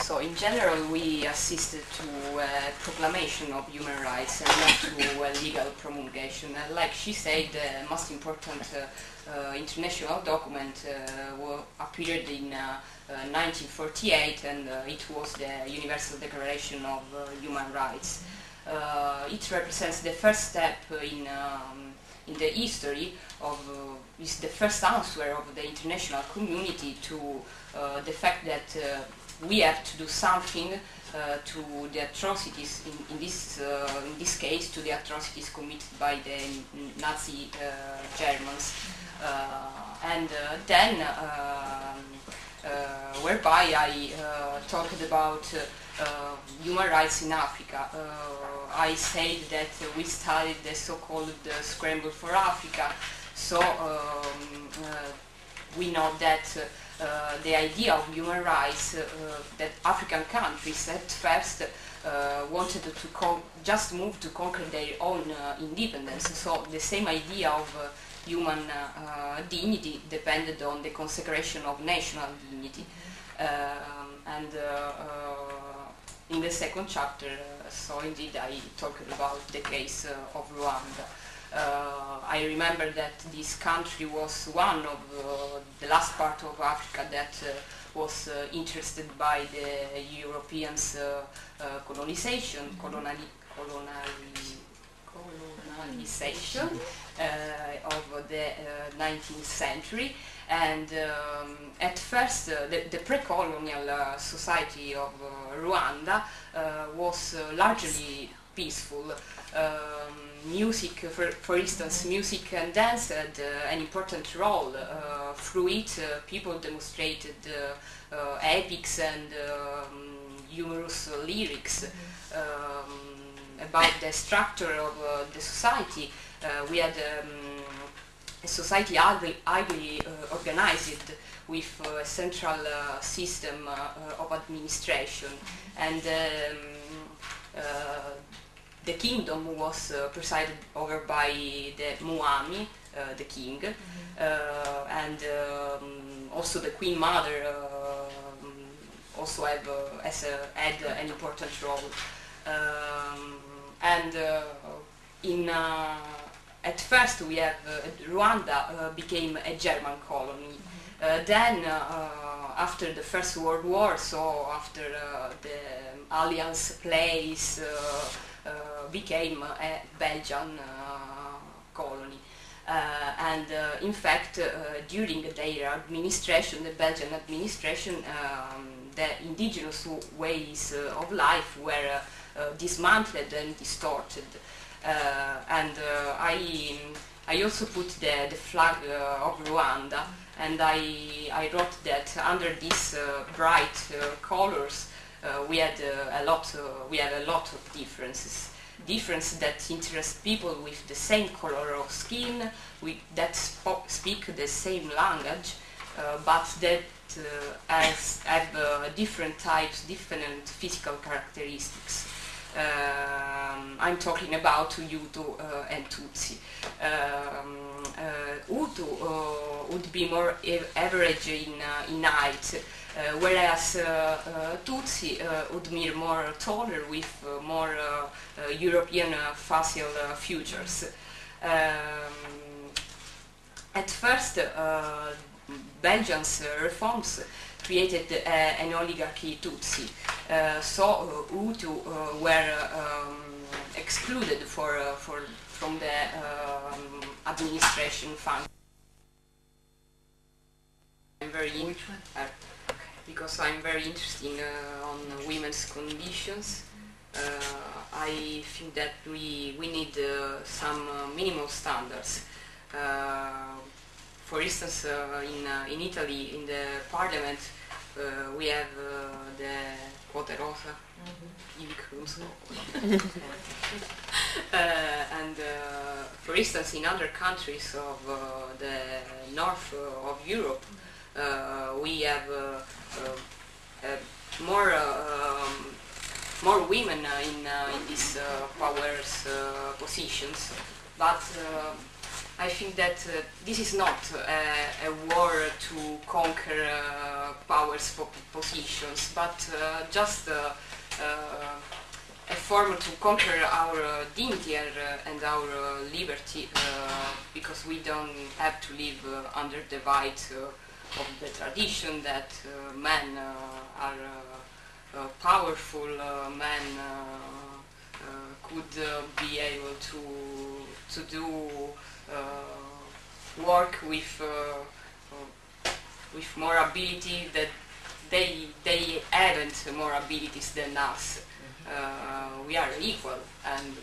So in general, we assisted to proclamation of human rights and not to legal promulgation. Like she said, the most important international document appeared in 1948, and it was the Universal Declaration of Human Rights. It represents the first step in the history of, is the first answer of the international community to the fact that we have to do something to the atrocities, in this case, to the atrocities committed by the Nazi Germans. And then, whereby I talked about human rights in Africa. I said that we studied the so-called Scramble for Africa, so we know that the idea of human rights, that African countries at first wanted to just move to conquer their own independence. So the same idea of human dignity depended on the consecration of national dignity. And in the second chapter, so indeed I talked about the case of Rwanda. I remember that this country was one of the last part of Africa that was interested by the Europeans' colonization of the 19th century. And at first, the pre-colonial society of Rwanda was largely peaceful. Music, for instance, music and dance had an important role. Through it, people demonstrated epics and humorous lyrics about the structure of the society. We had a society highly organized with a central system of administration, and the kingdom was presided over by the Muami, the king, and also the Queen Mother also had an important role. At first we have Rwanda became a German colony. Then after the First World War, so after the Alliance place, became a Belgian colony. In fact, during their administration, the Belgian administration, the indigenous ways of life were dismantled and distorted. I also put the flag of Rwanda, and I wrote that under these bright colors we had a lot of differences that interest people with the same color of skin, that speak the same language, but that have different types, different physical characteristics. I'm talking about Hutu and Tutsi. Hutu would be more average in height, whereas Tutsi would be more taller with more European facial features. At first, Belgians' reforms created an oligarchy Tutsi, so Hutu were excluded from the administration function. Which one? Because I'm very interested on women's conditions. I think that we need some minimal standards. For instance, in Italy, in the parliament, we have the quote rosa, and for instance, in other countries of the north of Europe, we have more women in these powers positions, but I think that this is not a war to conquer powers positions, but just a form to conquer our dignity and our liberty, because we don't have to live under the weight of the tradition that men are powerful, men could be able to do work with more ability, that they haven't more abilities than us. We are equal, and